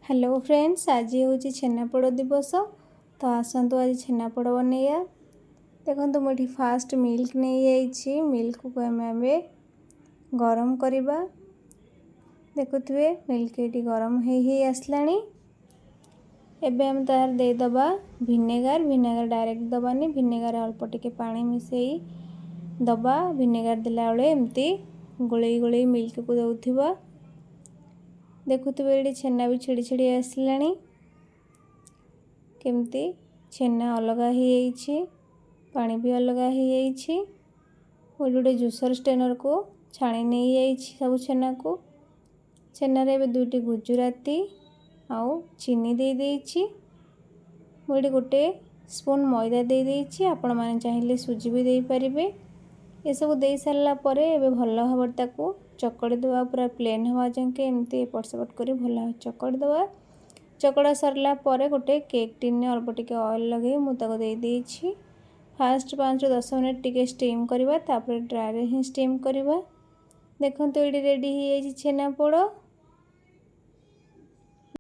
Hello friends, आज हूँ छेनापोड़ दिवस। तो आसतु आज छेनापोड़ बनैया। देखो मुझे फास्ट मिल्क नहीं मिल्क को आम गरम करवा। देखुए मिल्क ये गरम हो आसला। एबे हम तार देदबा भिनेगार। भिनेगार डायरेक्ट दबानी, भिनेगार अल्प टिके पानी मिसई दबा। भिनेगार देला बेले एमती गोले गोले मिल्क को दउथिबा। देखुए ये छेना भी छिड़ी छिड़ी आसला। केमती छेना अलग हो पानी भी अलग हो गोटे जूसर स्टेनर को छाणी नहीं सब छेना को। छेनारे एबे दुईटी गुजराती आउ चीनी दे देइछि। मुझे गोटे स्पून मैदा दे देइछि। आपण माने चाहिए सुजी भी दे पारिबे। ये सब दे सारा पर एबे भल भाव ताकू चकड़ी दवा। पूरा प्लेन हवा जाके एमती एपट सेपट कर भल चकड़ी दवा। चकड़ा सरला पर गोटे केक टिन अल्प टिके ऑयल लगे मुझे दे देइछि। फास्ट 5 ରୁ 10 मिनट टिके स्टीम करवा, तापर ड्राई रे ही स्टीम करवा। देखो ये रेडी हो छेनापोड़।